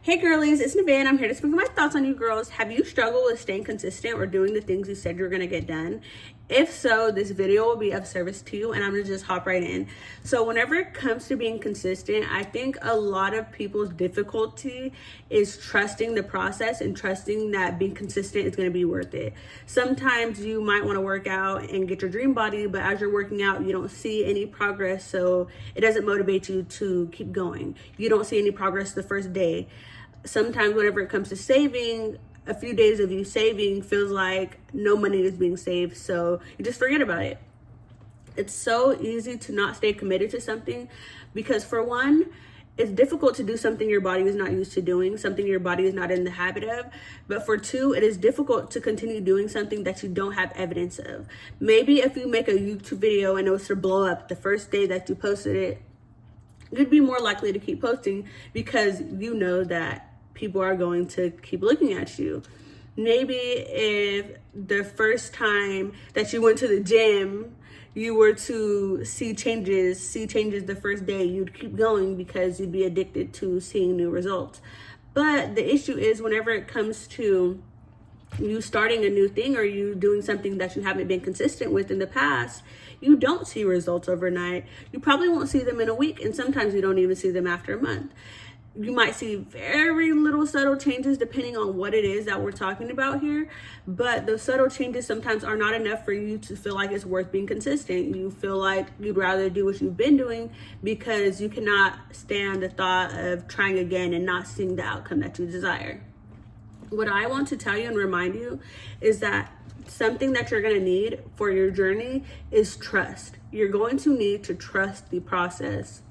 Hey girlies, it's Nevaeh. I'm here to speak my thoughts on you girls. Have you struggled with staying consistent or doing the things you said you were going to get done? If so, this video will be of service to you and I'm going to just hop right in. So whenever it comes to being consistent, I think a lot of people's difficulty is trusting the process and trusting that being consistent is going to be worth it. Sometimes you might want to work out and get your dream body, but as you're working out, you don't see any progress. So it doesn't motivate you to keep going. You don't see any progress the first day. Sometimes whenever it comes to saving, a few days of you saving feels like no money is being saved, so you just forget about it. It's so easy to not stay committed to something because, for one, it's difficult to do something your body is not used to doing, something your body is not in the habit of. But for two, it is difficult to continue doing something that you don't have evidence of. Maybe if you make a YouTube video and it was to blow up the first day that you posted it, you'd be more likely to keep posting because you know that people are going to keep looking at you. Maybe if the first time that you went to the gym, you were to see changes the first day, you'd keep going because you'd be addicted to seeing new results. But the issue is whenever it comes to you starting a new thing or you doing something that you haven't been consistent with in the past, you don't see results overnight. You probably won't see them in a week, and sometimes you don't even see them after a month. You might see very little subtle changes depending on what it is that we're talking about here, but those subtle changes sometimes are not enough for you to feel like it's worth being consistent. You feel like you'd rather do what you've been doing because you cannot stand the thought of trying again and not seeing the outcome that you desire. What I want to tell you and remind you is that something that you're going to need for your journey is trust. You're going to need to trust the process.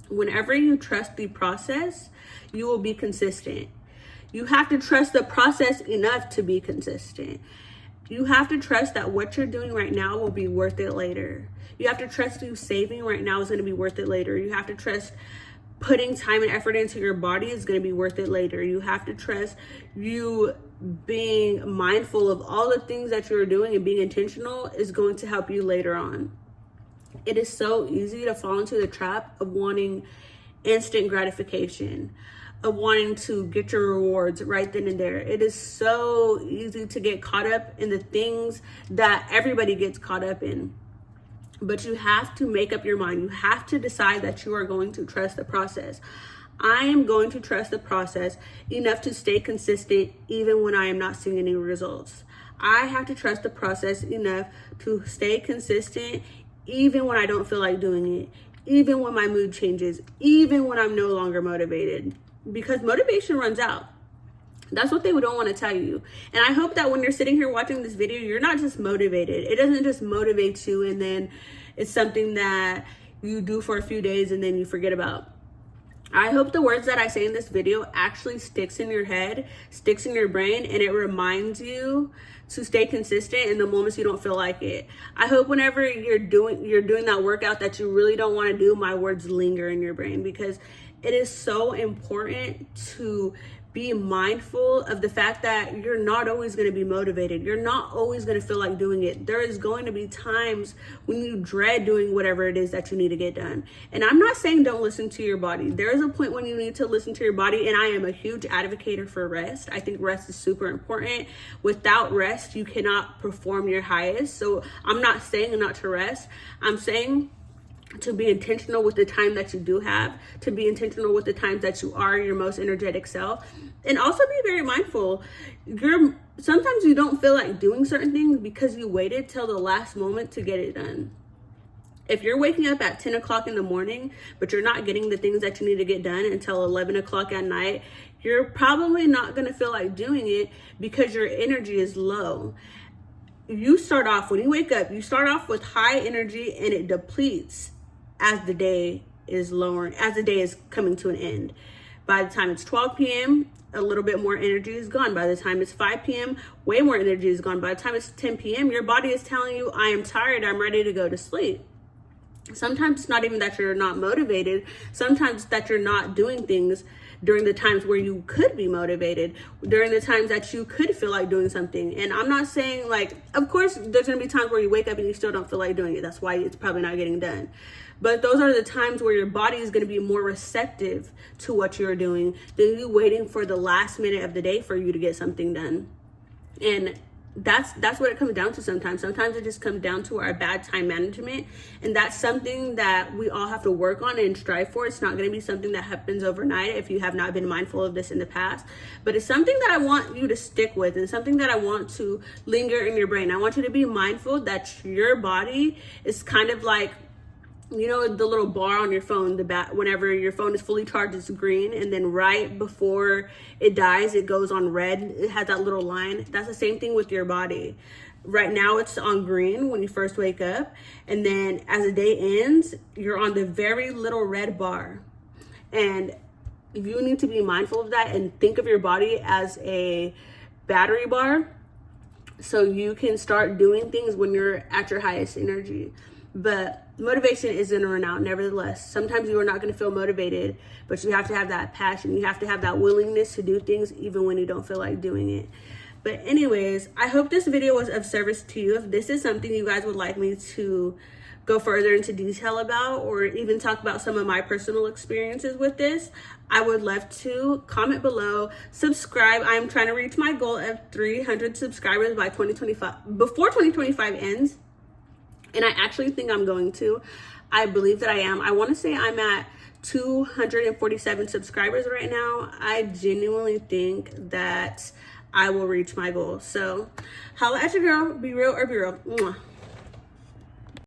Whenever you trust the process, you will be consistent. You have to trust the process enough to be consistent. You have to trust that what you're doing right now will be worth it later. You have to trust you saving right now is going to be worth it later. You have to trust putting time and effort into your body is going to be worth it later. You have to trust you being mindful of all the things that you're doing and being intentional is going to help you later on. It is so easy to fall into the trap of wanting instant gratification, of wanting to get your rewards right then and there. It is so easy to get caught up in the things that everybody gets caught up in. But you have to make up your mind. You have to decide that you are going to trust the process. I am going to trust the process enough to stay consistent even when I am not seeing any results. I have to trust the process enough to stay consistent even when I don't feel like doing it, even when my mood changes, even when I'm no longer motivated, because motivation runs out. That's what they don't want to tell you. And I hope that when you're sitting here watching this video, you're not just motivated. It doesn't just motivate you and then it's something that you do for a few days and then you forget about. I hope the words that I say in this video actually sticks in your head, sticks in your brain, and it reminds you to stay consistent in the moments you don't feel like it. I hope whenever you're doing that workout that you really don't want to do, my words linger in your brain, because it is so important to be mindful of the fact that you're not always going to be motivated. You're not always going to feel like doing it. There is going to be times when you dread doing whatever it is that you need to get done. And I'm not saying don't listen to your body. There is a point when you need to listen to your body, and I am a huge advocate for rest. I think rest is super important. Without rest, you cannot perform your highest. So I'm not saying not to rest. I'm saying to be intentional with the time that you do have, to be intentional with the times that you are your most energetic self, and also be very mindful. Sometimes you don't feel like doing certain things because you waited till the last moment to get it done. If you're waking up at 10 o'clock in the morning, but you're not getting the things that you need to get done until 11 o'clock at night, you're probably not going to feel like doing it because your energy is low. You start off, when you wake up, you start off with high energy and it depletes as the day is lowering, as the day is coming to an end. By the time it's 12 p.m., a little bit more energy is gone. By the time it's 5 p.m., way more energy is gone. By the time it's 10 p.m., your body is telling you, I am tired, I'm ready to go to sleep. Sometimes it's not even that you're not motivated. Sometimes it's that you're not doing things during the times where you could be motivated, during the times that you could feel like doing something. And I'm not saying, like, of course there's going to be times where you wake up and you still don't feel like doing it. That's why it's probably not getting done. But those are the times where your body is going to be more receptive to what you're doing than you waiting for the last minute of the day for you to get something done. And that's what it comes down to sometimes. Sometimes it just comes down to our bad time management, and that's something that we all have to work on and strive for. It's not going to be something that happens overnight if you have not been mindful of this in the past, but it's something that I want you to stick with, and something that I want to linger in your brain. I want you to be mindful that your body is kind of like, you know, the little bar on your phone, whenever your phone is fully charged, it's green, and then right before it dies, it goes on red. It has that little line. That's the same thing with your body. Right now, it's on green when you first wake up, and then as the day ends, you're on the very little red bar. And you need to be mindful of that and think of your body as a battery bar, so you can start doing things when you're at your highest energy. But motivation is in or out, nevertheless. Sometimes you are not going to feel motivated, but you have to have that passion. You have to have that willingness to do things even when you don't feel like doing it. But anyways, I hope this video was of service to you. If this is something you guys would like me to go further into detail about, or even talk about some of my personal experiences with this, I would love to. Comment below, subscribe. I'm trying to reach my goal of 300 subscribers by 2025, before 2025 ends. And I actually think I'm going to. I believe that I am. I want to say I'm at 247 subscribers right now. I genuinely think that I will reach my goal. So holla at your girl. Be real or be real. Mwah.